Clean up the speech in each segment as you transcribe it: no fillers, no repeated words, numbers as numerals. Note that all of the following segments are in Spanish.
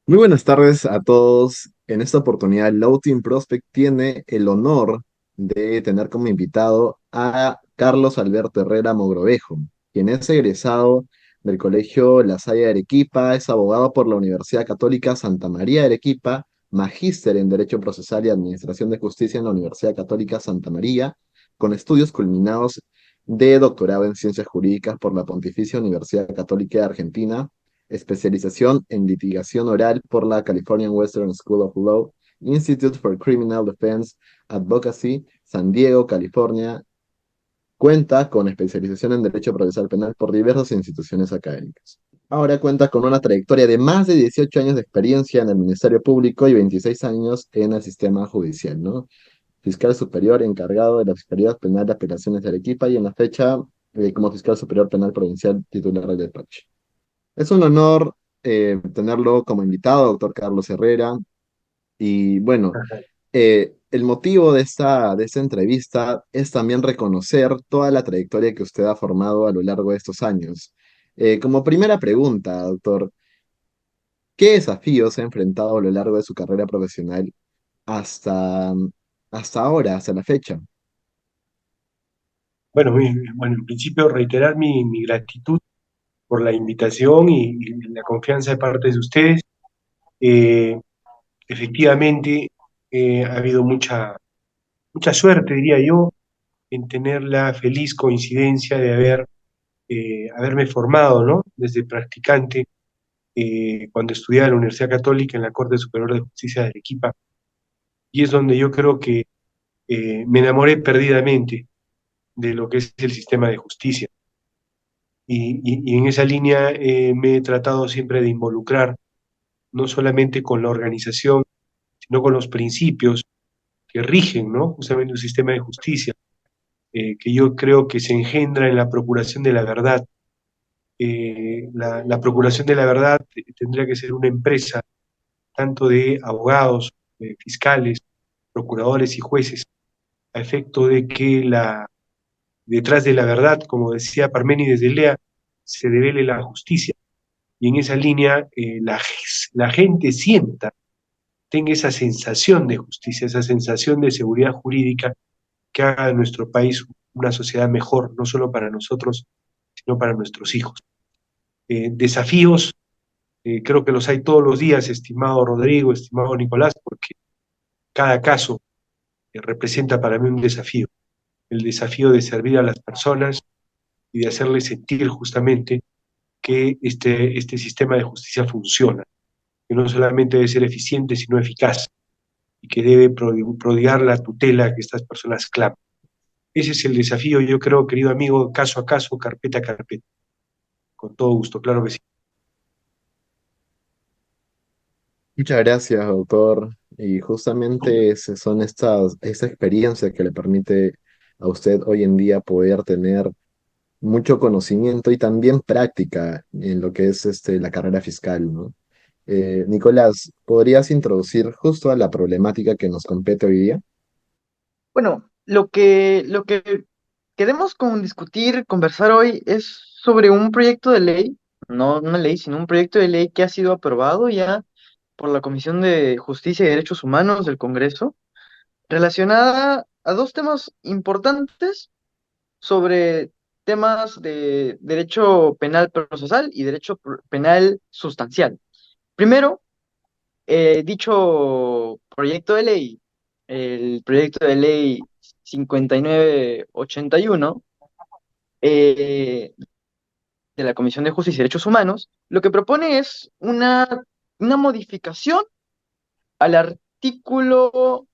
Muy buenas tardes a todos. En esta oportunidad, Low Team Prospect tiene el honor de tener como invitado a Carlos Alberto Herrera Mogrovejo, quien es egresado del Colegio La Salle de Arequipa, es abogado por la Universidad Católica Santa María de Arequipa, magíster en Derecho Procesal y Administración de Justicia en la Universidad Católica Santa María, con estudios culminados de doctorado en Ciencias Jurídicas por la Pontificia Universidad Católica de Argentina, especialización en litigación oral por la California Western School of Law, Institute for Criminal Defense Advocacy, San Diego, California. Cuenta con especialización en Derecho Procesal Penal por diversas instituciones académicas. Ahora cuenta con una trayectoria de más de 18 años de experiencia en el Ministerio Público y 26 años en el sistema judicial, ¿no? Fiscal superior encargado de la Fiscalía Penal de Apelaciones de Arequipa y en la fecha como fiscal superior penal provincial titular del despacho. Es un honor tenerlo como invitado, doctor Carlos Herrera. Y bueno, el motivo de esta entrevista es también reconocer toda la trayectoria que usted ha formado a lo largo de estos años. Como primera pregunta, doctor, ¿qué desafíos ha enfrentado a lo largo de su carrera profesional hasta, hasta ahora, hasta la fecha? Bueno, bueno, en principio reiterar mi gratitud por la invitación y la confianza de parte de ustedes. Eh, Efectivamente, ha habido mucha suerte, diría yo, en tener la feliz coincidencia de haberme formado, ¿no? Desde practicante, cuando estudiaba en la Universidad Católica en la Corte Superior de Justicia de Arequipa, y es donde yo creo que me enamoré perdidamente de lo que es el sistema de justicia. Y en esa línea me he tratado siempre de involucrar, no solamente con la organización, sino con los principios que rigen, ¿no? Justamente un sistema de justicia, que yo creo que se engendra en la procuración de la verdad. La procuración de la verdad tendría que ser una empresa, tanto de abogados, fiscales, procuradores y jueces, a efecto de que detrás de la verdad, como decía Parménides de Lea, se devele la justicia y en esa línea la gente sienta, tenga esa sensación de justicia, esa sensación de seguridad jurídica que haga de nuestro país una sociedad mejor, no solo para nosotros, sino para nuestros hijos. Desafíos, creo que los hay todos los días, estimado Rodrigo, estimado Nicolás, porque cada caso representa para mí un desafío, el desafío de servir a las personas y de hacerles sentir justamente que este sistema de justicia funciona, que no solamente debe ser eficiente, sino eficaz, y que debe prodigar la tutela que estas personas claman. Ese es el desafío, yo creo, querido amigo, caso a caso, carpeta a carpeta. Con todo gusto, claro que sí. Muchas gracias, doctor. Y justamente son esta experiencia que le permite a usted hoy en día poder tener mucho conocimiento y también práctica en lo que es la carrera fiscal, ¿no? Nicolás, ¿podrías introducir justo a la problemática que nos compete hoy día? Bueno, lo que queremos discutir, conversar hoy es sobre un proyecto de ley, no una ley, sino un proyecto de ley que ha sido aprobado ya por la Comisión de Justicia y Derechos Humanos del Congreso, relacionada a dos temas importantes sobre temas de derecho penal procesal y derecho penal sustancial. Primero, dicho proyecto de ley, el proyecto de ley 5981 eh, de la Comisión de Justicia y Derechos Humanos, lo que propone es una modificación al artículo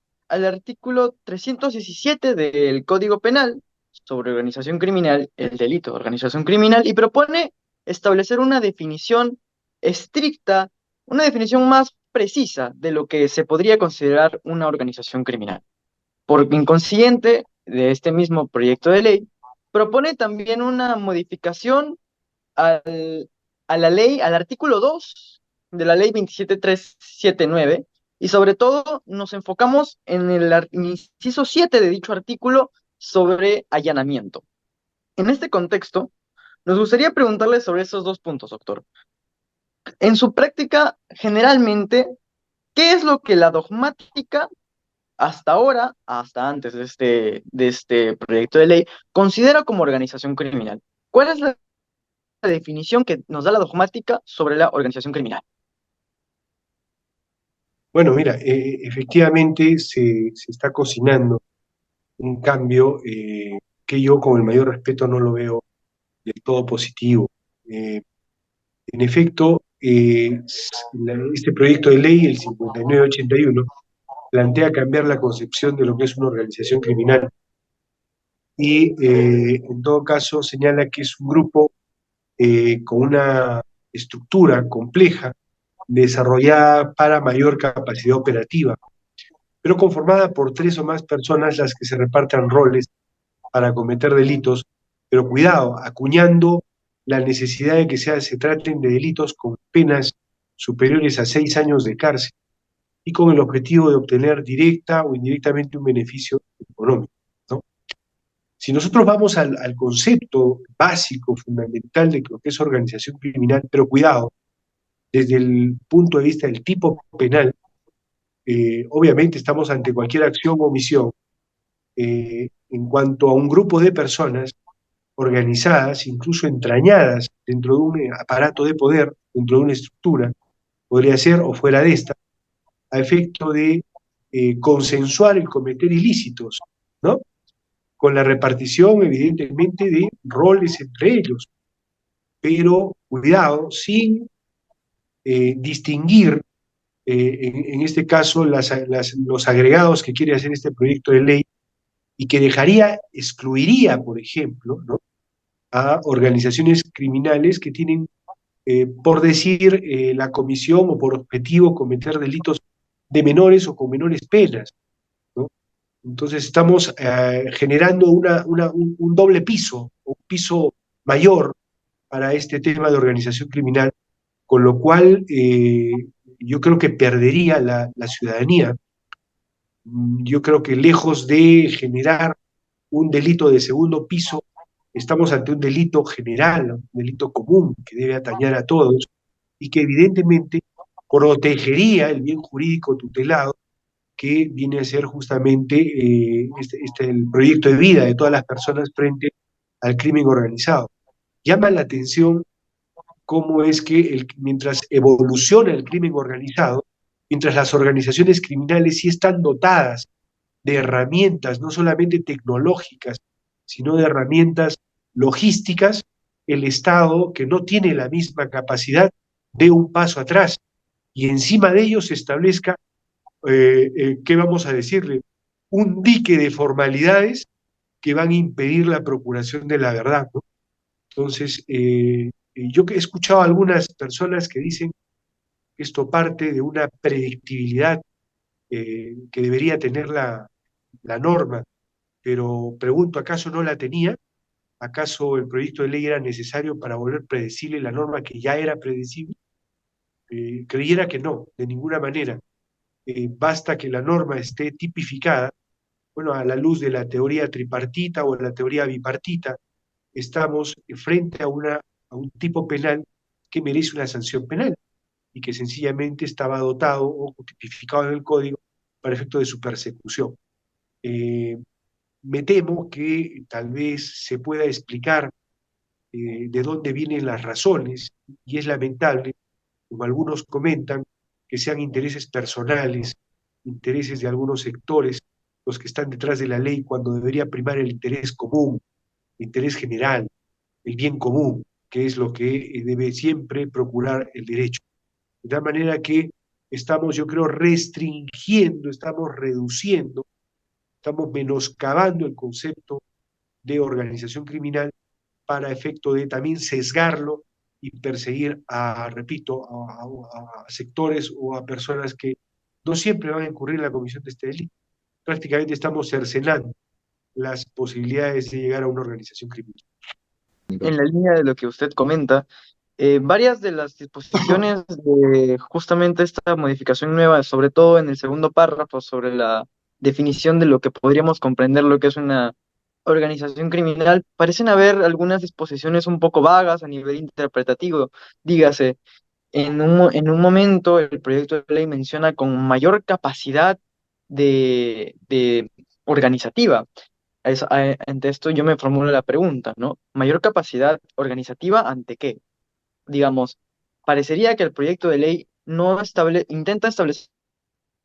317 del Código Penal sobre organización criminal, el delito de organización criminal, y propone establecer una definición estricta, una definición más precisa de lo que se podría considerar una organización criminal. Por inconsiguiente, de este mismo proyecto de ley, propone también una modificación al, a la ley, al artículo 2 de la ley 27379, y sobre todo nos enfocamos en el inciso 7 de dicho artículo sobre allanamiento. En este contexto, nos gustaría preguntarle sobre esos dos puntos, doctor. En su práctica, generalmente, ¿qué es lo que la dogmática hasta ahora, hasta antes de este proyecto de ley, considera como organización criminal? ¿Cuál es la definición que nos da la dogmática sobre la organización criminal? Bueno, mira, efectivamente se está cocinando un cambio que yo con el mayor respeto no lo veo del todo positivo. Eh, en efecto, este proyecto de ley, el 5981, plantea cambiar la concepción de lo que es una organización criminal y en todo caso señala que es un grupo con una estructura compleja desarrollada para mayor capacidad operativa, pero conformada por tres o más personas las que se repartan roles para cometer delitos, pero cuidado, acuñando la necesidad de que se traten de delitos con penas superiores a 6 años de cárcel y con el objetivo de obtener directa o indirectamente un beneficio económico, ¿no? Si nosotros vamos al concepto básico, fundamental de lo que es organización criminal, pero cuidado, desde el punto de vista del tipo penal, obviamente estamos ante cualquier acción o omisión en cuanto a un grupo de personas organizadas, incluso entrañadas dentro de un aparato de poder, dentro de una estructura, podría ser o fuera de esta, a efecto de consensuar el cometer ilícitos, ¿no? Con la repartición, evidentemente, de roles entre ellos, pero cuidado, sin distinguir, en este caso, los agregados que quiere hacer este proyecto de ley y que excluiría, por ejemplo, ¿no?, a organizaciones criminales que tienen, por decir, la comisión o por objetivo cometer delitos de menores o con menores penas, ¿no? Entonces estamos generando un doble piso, un piso mayor para este tema de organización criminal, con lo cual yo creo que perdería la ciudadanía. Yo creo que lejos de generar un delito de segundo piso, estamos ante un delito general, un delito común que debe atañer a todos y que evidentemente protegería el bien jurídico tutelado que viene a ser justamente el proyecto de vida de todas las personas frente al crimen organizado. Llama la atención cómo es que mientras evoluciona el crimen organizado, mientras las organizaciones criminales sí están dotadas de herramientas, no solamente tecnológicas, sino de herramientas logísticas, el Estado, que no tiene la misma capacidad, dé un paso atrás y encima de ellos se establezca, ¿qué vamos a decirle? Un dique de formalidades que van a impedir la procuración de la verdad, ¿no? Entonces, yo he escuchado a algunas personas que dicen que esto parte de una predictibilidad que debería tener la norma, pero pregunto, ¿acaso no la tenía? ¿Acaso el proyecto de ley era necesario para volver predecible la norma que ya era predecible? Creyera que no, de ninguna manera. Basta que la norma esté tipificada, bueno, a la luz de la teoría tripartita o la teoría bipartita, estamos frente a un tipo penal que merece una sanción penal y que sencillamente estaba dotado o tipificado en el código para efecto de su persecución. Eh, Me temo que tal vez se pueda explicar de dónde vienen las razones, y es lamentable, como algunos comentan, que sean intereses personales, intereses de algunos sectores los que están detrás de la ley, cuando debería primar el interés común, el interés general, el bien común, que es lo que debe siempre procurar el derecho. De tal manera que estamos, yo creo, restringiendo, estamos reduciendo, estamos menoscabando el concepto de organización criminal para efecto de también sesgarlo y perseguir repito, a sectores o a personas que no siempre van a incurrir en la comisión de este delito. Prácticamente estamos cercenando las posibilidades de llegar a una organización criminal. En la línea de lo que usted comenta, varias de las disposiciones de justamente esta modificación nueva, sobre todo en el segundo párrafo, sobre la definición de lo que podríamos comprender lo que es una organización criminal, parecen haber algunas disposiciones un poco vagas a nivel interpretativo. Dígase, en un momento el proyecto de ley menciona con mayor capacidad de organizativa. Ante esto yo me formulo la pregunta, ¿no? ¿Mayor capacidad organizativa ante qué? Digamos, parecería que el proyecto de ley no intenta establecer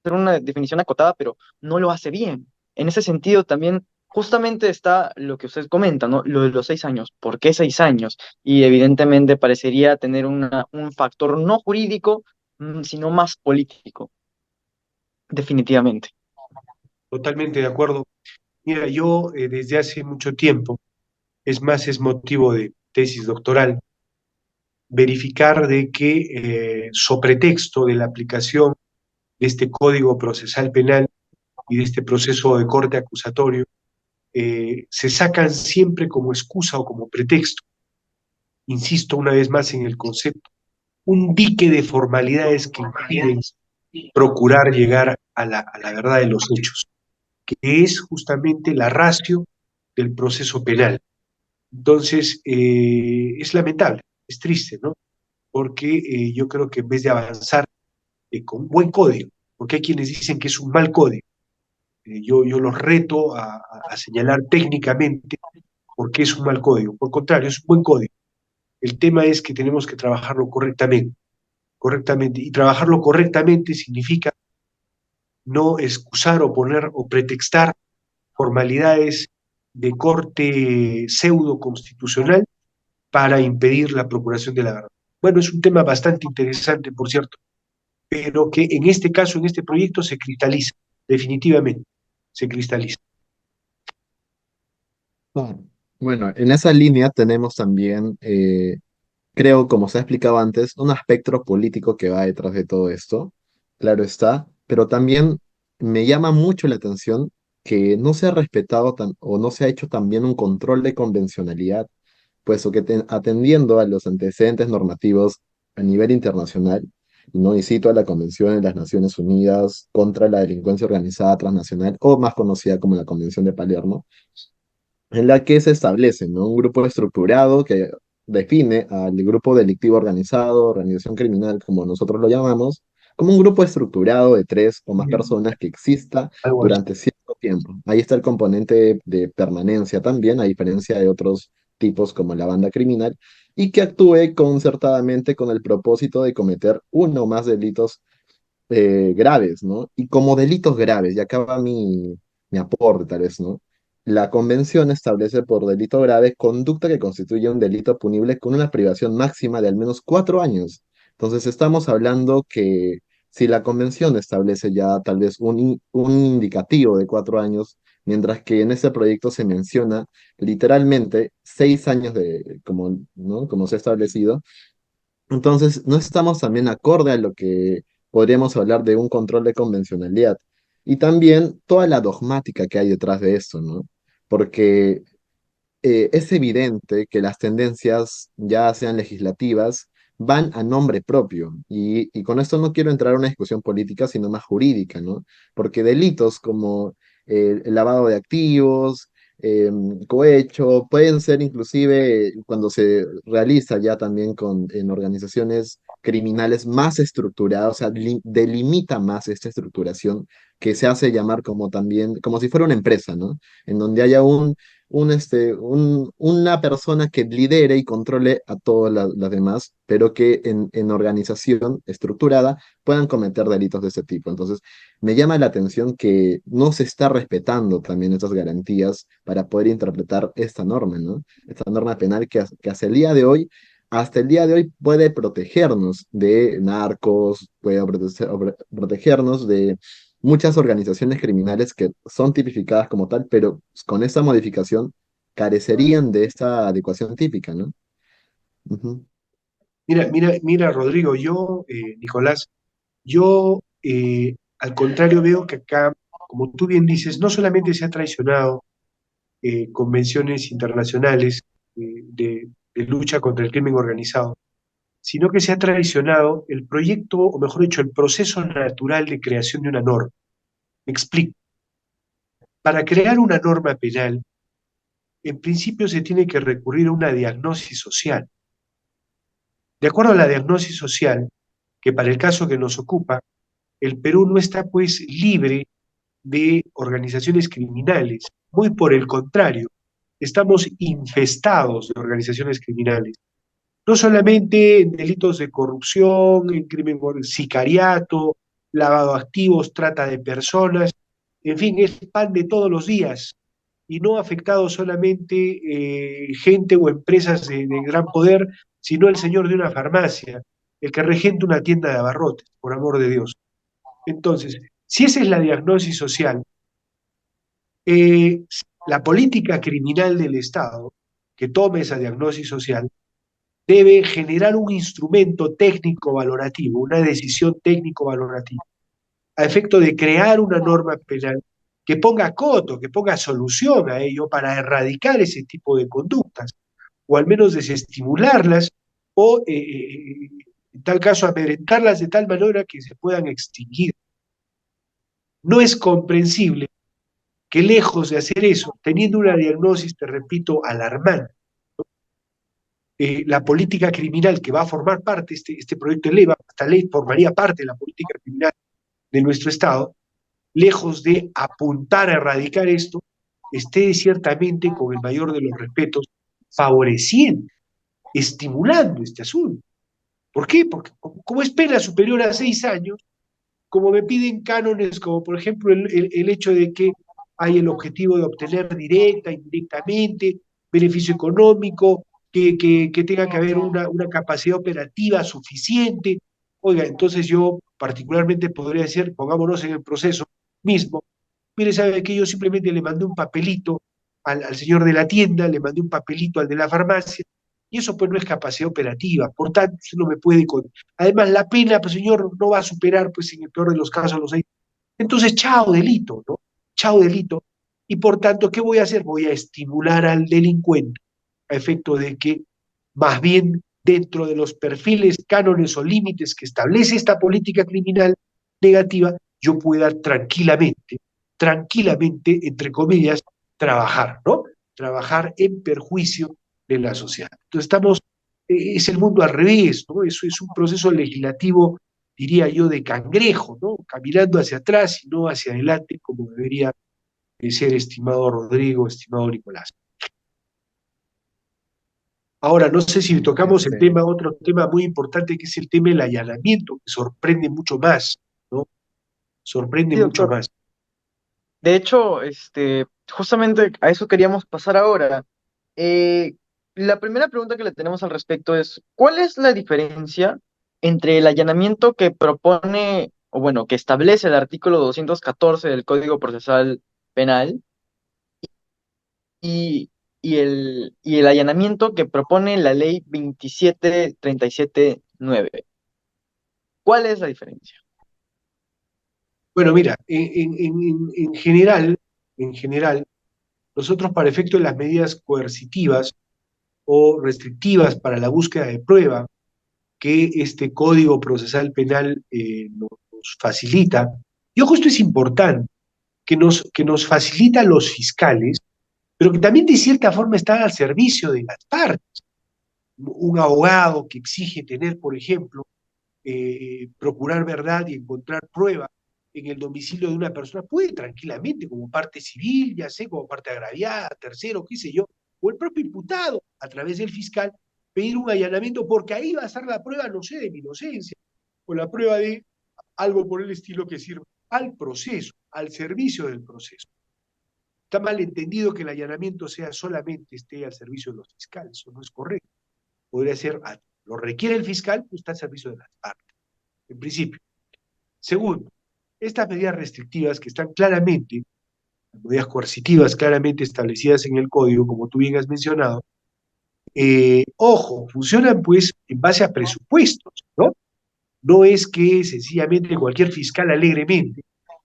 una definición acotada, pero no lo hace bien. En ese sentido, también justamente está lo que usted comenta, ¿no? Lo de los 6 años. ¿Por qué 6 años? Y evidentemente parecería tener un factor no jurídico, sino más político, definitivamente. Totalmente de acuerdo. Mira, yo desde hace mucho tiempo, es más, es motivo de tesis doctoral, verificar de que, sobre texto de la aplicación de este Código Procesal Penal y de este proceso de corte acusatorio, se sacan siempre como excusa o como pretexto, insisto una vez más en el concepto, un dique de formalidades que impiden procurar llegar a la verdad de los hechos, que es justamente la ratio del proceso penal. Entonces, es lamentable, es triste, ¿no? Porque yo creo que en vez de avanzar con un buen código, porque hay quienes dicen que es un mal código, yo los reto a señalar técnicamente por qué es un mal código. Por contrario, es un buen código. El tema es que tenemos que trabajarlo correctamente, correctamente. Y trabajarlo correctamente significa no excusar o poner o pretextar formalidades de corte pseudo constitucional para impedir la procuración de la verdad. Bueno, es un tema bastante interesante, por cierto, pero que en este caso, en este proyecto, se cristaliza, definitivamente, se cristaliza. Ah, bueno, en esa línea tenemos también, creo, como se ha explicado antes, un aspecto político que va detrás de todo esto, claro está, pero también me llama mucho la atención que no se ha respetado o no se ha hecho también un control de convencionalidad, puesto que atendiendo a los antecedentes normativos a nivel internacional, ¿no? Y cito a la Convención de las Naciones Unidas contra la Delincuencia Organizada Transnacional, o más conocida como la Convención de Palermo, en la que se establece, ¿no? Un grupo estructurado que define al grupo delictivo organizado, organización criminal, como nosotros lo llamamos, como un grupo estructurado de tres o más personas que exista Algo así. durante cierto tiempo. Ahí está el componente de permanencia también, a diferencia de otros tipos como la banda criminal, y que actúe concertadamente con el propósito de cometer uno o más delitos graves, ¿no? Y como delitos graves, y acá va mi aporte tal vez, ¿no? La convención establece por delito grave conducta que constituye un delito punible con una privación máxima de al menos 4 años. Entonces estamos hablando que si la convención establece ya tal vez un indicativo de 4 años, mientras que en este proyecto se menciona literalmente 6 años de, como, ¿no? Como se ha establecido, entonces, no estamos también acorde a lo que podríamos hablar de un control de convencionalidad. Y también toda la dogmática que hay detrás de esto, ¿no? Porque es evidente que las tendencias, ya sean legislativas, van a nombre propio. Y con esto no quiero entrar a una discusión política, sino más jurídica, ¿no? Porque delitos como el lavado de activos, cohecho, pueden ser inclusive cuando se realiza ya también en organizaciones criminales más estructuradas, o sea, delimita más esta estructuración que se hace llamar como también, como si fuera una empresa, ¿no? En donde haya una persona que lidere y controle a todas las demás, pero que en organización estructurada puedan cometer delitos de ese tipo. Entonces, me llama la atención que no se está respetando también estas garantías para poder interpretar esta norma, ¿no? Esta norma penal que hasta el día de hoy puede protegernos de narcos, puede protegernos de muchas organizaciones criminales que son tipificadas como tal, pero con esta modificación carecerían de esta adecuación típica, ¿no? Ujú. Mira, Rodrigo, Nicolás, yo al contrario veo que acá, como tú bien dices, no solamente se ha traicionado convenciones internacionales de lucha contra el crimen organizado, sino que se ha traicionado el proyecto, o mejor dicho, el proceso natural de creación de una norma. Me explico. Para crear una norma penal, en principio se tiene que recurrir a una diagnosis social. De acuerdo a la diagnosis social, que para el caso que nos ocupa, el Perú no está pues libre de organizaciones criminales. Muy por el contrario, estamos infestados de organizaciones criminales. No solamente en delitos de corrupción, en crimen por sicariato, lavado de activos, trata de personas, en fin, es pan de todos los días y no ha afectado solamente gente o empresas de gran poder, sino el señor de una farmacia, el que regenta una tienda de abarrotes, por amor de Dios. Entonces, si esa es la diagnosis social, eh, la política criminal del Estado, que tome esa diagnosis social, debe generar un instrumento técnico valorativo, una decisión técnico valorativa, a efecto de crear una norma penal que ponga coto, que ponga solución a ello para erradicar ese tipo de conductas, o al menos desestimularlas, o en tal caso amedrentarlas de tal manera que se puedan extinguir. No es comprensible que lejos de hacer eso, teniendo una diagnosis, te repito, alarmante, la política criminal que va a formar parte, este proyecto de ley, esta ley formaría parte de la política criminal de nuestro Estado, lejos de apuntar a erradicar esto, esté ciertamente, con el mayor de los respetos, favoreciendo, estimulando este asunto. ¿Por qué? Porque como es pena superior a 6 años, como me piden cánones, como por ejemplo el hecho de que hay el objetivo de obtener directa, indirectamente, beneficio económico, que tenga que haber una capacidad operativa suficiente. Oiga, entonces yo particularmente podría decir, pongámonos en el proceso mismo, mire, sabe que yo simplemente le mandé un papelito al señor de la tienda, le mandé un papelito al de la farmacia, y eso pues no es capacidad operativa, por tanto, usted no me puede... Además, la pena, pues señor, no va a superar, pues en el peor de los casos, los 6. Entonces, chao delito, ¿no? Chao delito. Y por tanto, ¿qué voy a hacer? Voy a estimular al delincuente a efecto de que, más bien, dentro de los perfiles, cánones o límites que establece esta política criminal negativa, yo pueda tranquilamente, entre comillas, trabajar, ¿no? Trabajar en perjuicio de la sociedad. Entonces es el mundo al revés, ¿no? Eso es un proceso legislativo, diría yo, de cangrejo, ¿no? Caminando hacia atrás y no hacia adelante, como debería ser, estimado Rodrigo, estimado Nicolás. Ahora, no sé si tocamos el tema, otro tema muy importante, que es el tema del allanamiento, que sorprende mucho más, ¿no? Sorprende Sí, mucho doctor. más. De hecho, justamente a eso queríamos pasar ahora. Eh, la primera pregunta que le tenemos al respecto es, ¿cuál es la diferencia entre el allanamiento que propone, o bueno, que establece el artículo 214 del Código Procesal Penal y, y el allanamiento que propone la ley 27379? ¿Cuál es la diferencia? Bueno, mira, en general, nosotros para efecto de las medidas coercitivas o restrictivas para la búsqueda de prueba que este Código Procesal Penal nos facilita, y ojo, esto es importante, que nos facilita a los fiscales, pero que también de cierta forma están al servicio de las partes. Un abogado que exige tener, por ejemplo, procurar verdad y encontrar prueba en el domicilio de una persona, puede tranquilamente, como parte civil, ya sé, como parte agraviada, tercero, qué sé yo, o el propio imputado, a través del fiscal, pedir un allanamiento, porque ahí va a estar la prueba, no sé, de mi inocencia, o la prueba de algo por el estilo que sirva al proceso, al servicio del proceso. Está mal entendido que el allanamiento sea solamente esté al servicio de los fiscales, eso no es correcto. Podría ser, lo requiere el fiscal, pues está al servicio de las partes, en principio. Segundo, estas medidas restrictivas que están claramente, las medidas coercitivas claramente establecidas en el código, como tú bien has mencionado, ojo, funcionan pues en base a presupuestos, ¿no? No es que sencillamente cualquier fiscal alegremente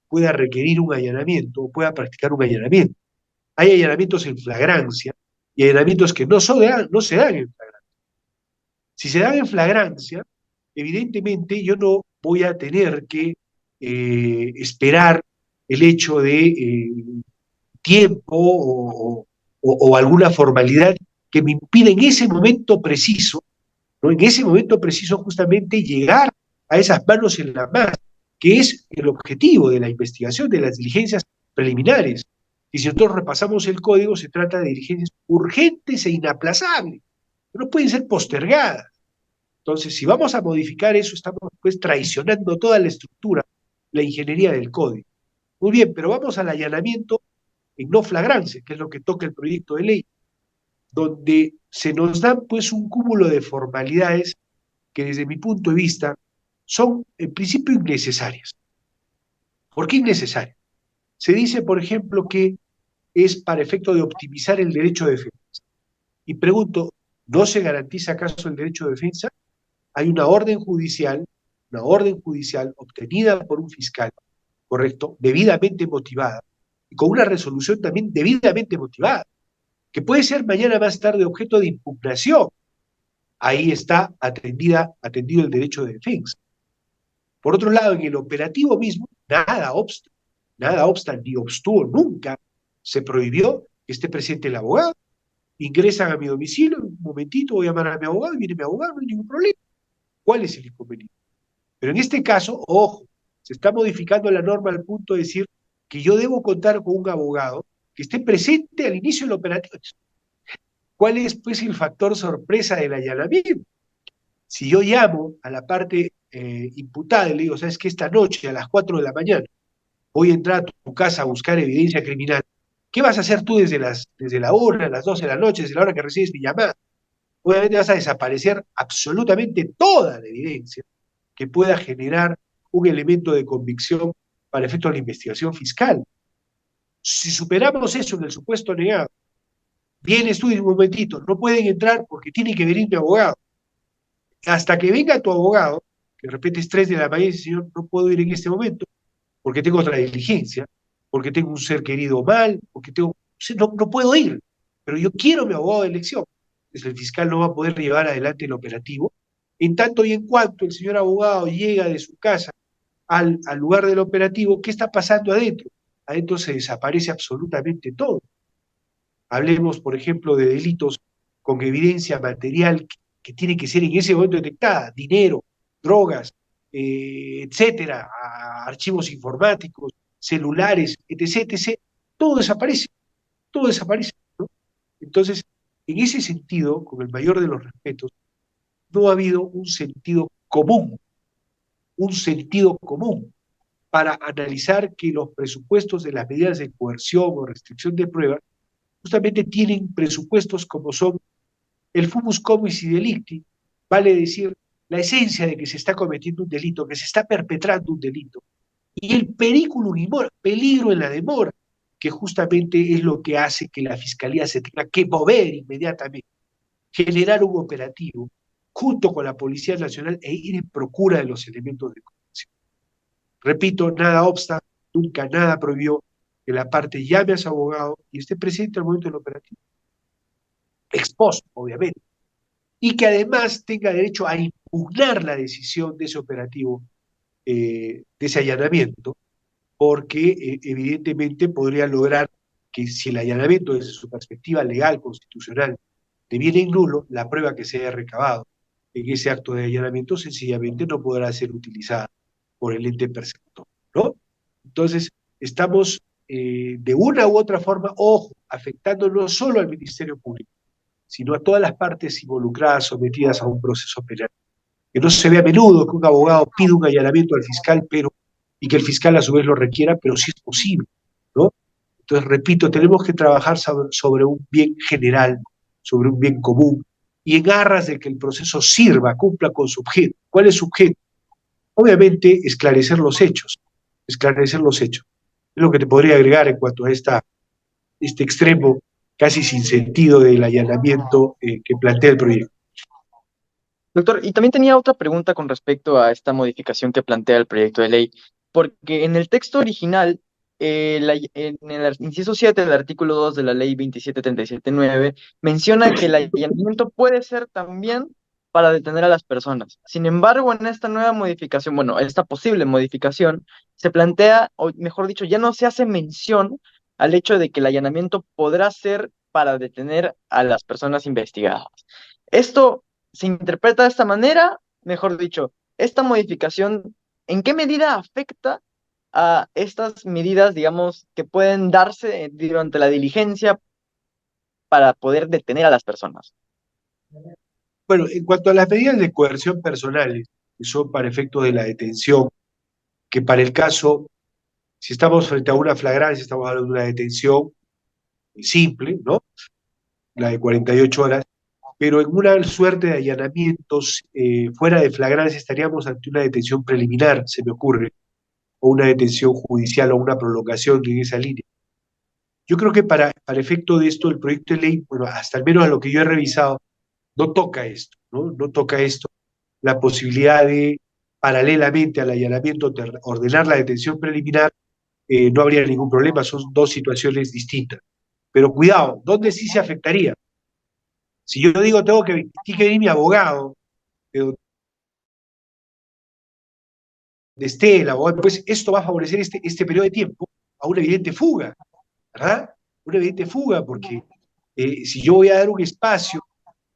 pueda requerir un allanamiento o pueda practicar un allanamiento. Hay allanamientos en flagrancia y allanamientos que no se dan en flagrancia. Si se dan en flagrancia, evidentemente yo no voy a tener que esperar el hecho de tiempo o alguna formalidad que me impida en ese momento preciso, ¿no? En ese momento preciso justamente llegar a esas manos en la masa, que es el objetivo de la investigación, de las diligencias preliminares. Y si nosotros repasamos el código, se trata de diligencias urgentes e inaplazables, que no pueden ser postergadas. Entonces, si vamos a modificar eso, estamos pues traicionando toda la estructura, la ingeniería del código. Muy bien, pero vamos al allanamiento en no flagrancia, que es lo que toca el proyecto de ley, donde se nos dan pues un cúmulo de formalidades que desde mi punto de vista son en principio innecesarias. ¿Por qué innecesarias? Se dice, por ejemplo, que es para efecto de optimizar el derecho de defensa. Y pregunto, ¿no se garantiza acaso el derecho de defensa? Hay una orden judicial obtenida por un fiscal, correcto, debidamente motivada, y con una resolución también debidamente motivada, que puede ser mañana más tarde objeto de impugnación. Ahí está atendido el derecho de defensa. Por otro lado, en el operativo mismo, nada obsta, ni obstuvo, nunca se prohibió que esté presente el abogado. Ingresan a mi domicilio, un momentito, voy a llamar a mi abogado y viene mi abogado, no hay ningún problema. ¿Cuál es el inconveniente? Pero en este caso, ojo, se está modificando la norma al punto de decir que yo debo contar con un abogado que esté presente al inicio del operativo. ¿Cuál es, pues, el factor sorpresa del allanamiento? Si yo llamo a la parte imputada y le digo, sabes que esta noche a las 4 de la mañana voy a entrar a tu casa a buscar evidencia criminal, ¿qué vas a hacer tú desde la hora, las 12 de la noche, desde la hora que recibes mi llamada? Obviamente vas a desaparecer absolutamente toda la evidencia que pueda generar un elemento de convicción para efecto de la investigación fiscal. Si superamos eso en el supuesto negado, vienes tú en un momentito, no pueden entrar porque tiene que venir mi abogado. Hasta que venga tu abogado, que de repente es 3 de la mañana y dice, señor, no puedo ir en este momento porque tengo otra diligencia, porque tengo un ser querido mal, porque tengo, no puedo ir, pero yo quiero mi abogado de elección. Entonces el fiscal no va a poder llevar adelante el operativo, en tanto y en cuanto el señor abogado llega de su casa al lugar del operativo, ¿qué está pasando adentro? Adentro se desaparece absolutamente todo. Hablemos, por ejemplo, de delitos con evidencia material que tiene que ser en ese momento detectada, dinero, drogas, etcétera, archivos informáticos, celulares, etc., etc., todo desaparece, todo desaparece, ¿no? Entonces, en ese sentido, con el mayor de los respetos, no ha habido un sentido común para analizar que los presupuestos de las medidas de coerción o restricción de pruebas justamente tienen presupuestos como son el fumus comis y delicti, vale decir, la esencia de que se está cometiendo un delito, que se está perpetrando un delito, y el periculum in mora, peligro en la demora, que justamente es lo que hace que la Fiscalía se tenga que mover inmediatamente, generar un operativo junto con la Policía Nacional e ir en procura de los elementos de corrupción. Repito, nada obsta, nunca nada prohibió que la parte llame a su abogado y esté presente al momento del operativo. Expuesto, obviamente. Y que además tenga derecho a impugnar la decisión de ese operativo, de ese allanamiento, porque evidentemente podría lograr que si el allanamiento desde su perspectiva legal, constitucional, deviene nulo, la prueba que se haya recabado en ese acto de allanamiento sencillamente no podrá ser utilizada por el ente persecutor, ¿no? Entonces, estamos de una u otra forma, ojo, afectando no solo al Ministerio Público, sino a todas las partes involucradas, sometidas a un proceso penal. Que no se ve a menudo que un abogado pida un allanamiento al fiscal, y que el fiscal a su vez lo requiera, pero sí es posible, ¿no? Entonces, repito, tenemos que trabajar sobre un bien general, sobre un bien común, y en aras de que el proceso sirva, cumpla con su objeto. ¿Cuál es su objeto? Obviamente, esclarecer los hechos, esclarecer los hechos. Es lo que te podría agregar en cuanto a este extremo casi sin sentido del allanamiento que plantea el proyecto. Doctor, y también tenía otra pregunta con respecto a esta modificación que plantea el proyecto de ley, porque en el texto original, en el inciso 7 del artículo 2 de la ley 27379, menciona que el allanamiento puede ser también para detener a las personas. Sin embargo, en esta nueva modificación, bueno, esta posible modificación, se plantea, o mejor dicho, ya no se hace mención al hecho de que el allanamiento podrá ser para detener a las personas investigadas. Esto se interpreta de esta manera, mejor dicho, esta modificación, ¿en qué medida afecta a estas medidas, digamos, que pueden darse durante la diligencia para poder detener a las personas? Bueno, en cuanto a las medidas de coerción personales, que son para efectos de la detención, que para el caso, si estamos frente a una flagrancia, estamos hablando de una detención simple, ¿no? La de 48 horas, pero en una suerte de allanamientos fuera de flagrancia estaríamos ante una detención preliminar, se me ocurre, o una detención judicial o una prolongación en esa línea. Yo creo que para efecto de esto, el proyecto de ley, bueno, hasta al menos a lo que yo he revisado, no toca esto, ¿no? No toca esto, la posibilidad de, paralelamente al allanamiento, de ordenar la detención preliminar, no habría ningún problema, son dos situaciones distintas. Pero cuidado, ¿dónde sí se afectaría? Si yo digo, tiene que venir mi abogado, de donde esté el abogado, pues esto va a favorecer este periodo de tiempo a una evidente fuga, ¿verdad? Una evidente fuga, porque si yo voy a dar un espacio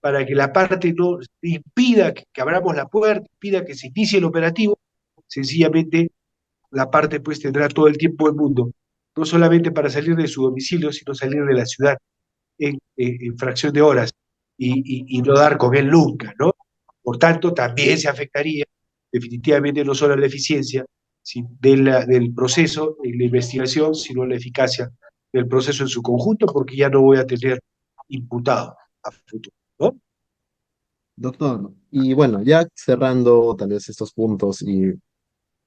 para que la parte no impida que abramos la puerta, impida que se inicie el operativo, sencillamente la parte pues tendrá todo el tiempo del mundo, no solamente para salir de su domicilio, sino salir de la ciudad en fracción de horas y no dar con él nunca, ¿no? Por tanto, también se afectaría definitivamente no solo la eficiencia del proceso, en la investigación, sino la eficacia del proceso en su conjunto, porque ya no voy a tener imputado a futuro, ¿no? Doctor, y bueno, ya cerrando tal vez estos puntos, y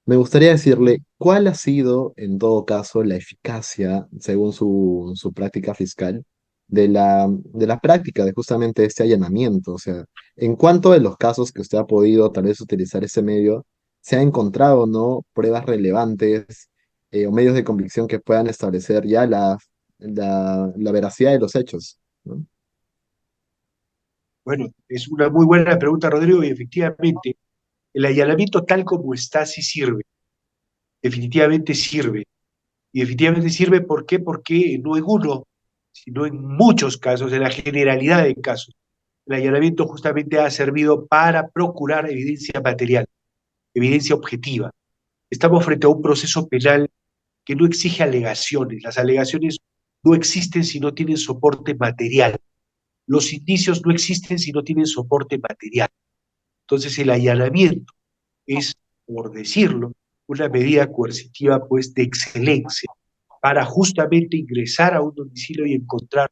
me gustaría decirle cuál ha sido, en todo caso, la eficacia, según su práctica fiscal, de la práctica de justamente este allanamiento. O sea, en cuánto de los casos que usted ha podido tal vez utilizar ese medio, se ha encontrado, ¿no? Pruebas relevantes o medios de convicción que puedan establecer ya la veracidad de los hechos, ¿no? Bueno, es una muy buena pregunta, Rodrigo, y efectivamente el allanamiento tal como está sí sirve, definitivamente sirve. Y definitivamente sirve, ¿por qué? Porque no en uno, sino en muchos casos, en la generalidad de casos, el allanamiento justamente ha servido para procurar evidencia material, evidencia objetiva. Estamos frente a un proceso penal que no exige alegaciones. Las alegaciones no existen si no tienen soporte material. Los indicios no existen si no tienen soporte material. Entonces el allanamiento es, por decirlo, una medida coercitiva pues de excelencia para justamente ingresar a un domicilio y encontrar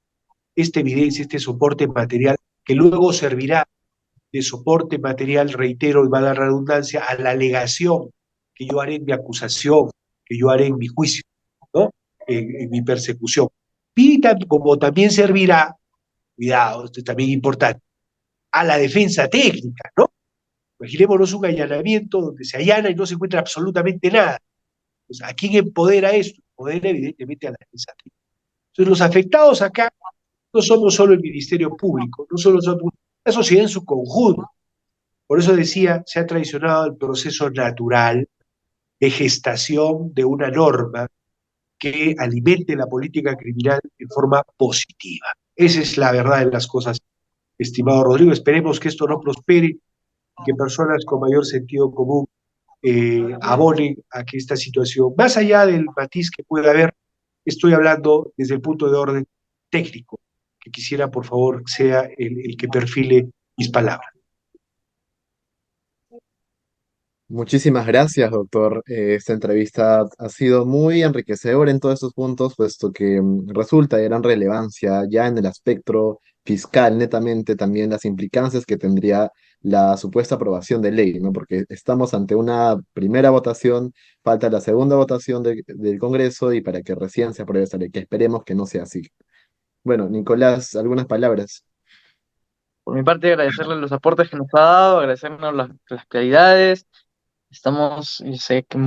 esta evidencia, este soporte material que luego servirá de soporte material, reitero, y va a dar redundancia, a la alegación que yo haré en mi acusación, que yo haré en mi juicio, ¿no? En mi persecución. Y como también servirá, cuidado, esto es también importante, a la defensa técnica, ¿no? Imaginémonos un allanamiento donde se allana y no se encuentra absolutamente nada. Pues, ¿a quién empodera esto? Empodera evidentemente a la defensa técnica. Entonces los afectados acá no somos solo el Ministerio Público, no solo somos la sociedad en su conjunto. Por eso decía, se ha traicionado el proceso natural de gestación de una norma que alimente la política criminal en forma positiva. Esa es la verdad de las cosas, estimado Rodrigo. Esperemos que esto no prospere y que personas con mayor sentido común abonen a que esta situación, más allá del matiz que pueda haber, estoy hablando desde el punto de orden técnico, que quisiera por favor sea el que perfile mis palabras. Muchísimas gracias, doctor. Esta entrevista ha sido muy enriquecedora en todos estos puntos, puesto que resulta de gran relevancia ya en el aspecto fiscal, netamente también las implicancias que tendría la supuesta aprobación de ley, ¿no? Porque estamos ante una primera votación, falta la segunda votación del Congreso y para que recién se apruebe esta ley, que esperemos que no sea así. Bueno, Nicolás, algunas palabras. Por mi parte, agradecerle los aportes que nos ha dado, agradecernos las claridades. Estamos, yo sé que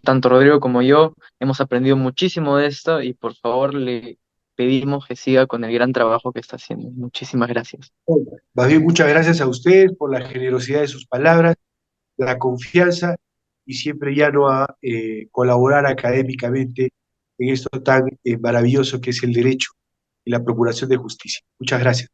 tanto Rodrigo como yo hemos aprendido muchísimo de esto y por favor le pedimos que siga con el gran trabajo que está haciendo. Muchísimas gracias. Más bien, muchas gracias a ustedes por la generosidad de sus palabras, la confianza y siempre ya no a colaborar académicamente en esto tan maravilloso que es el derecho y la procuración de justicia. Muchas gracias.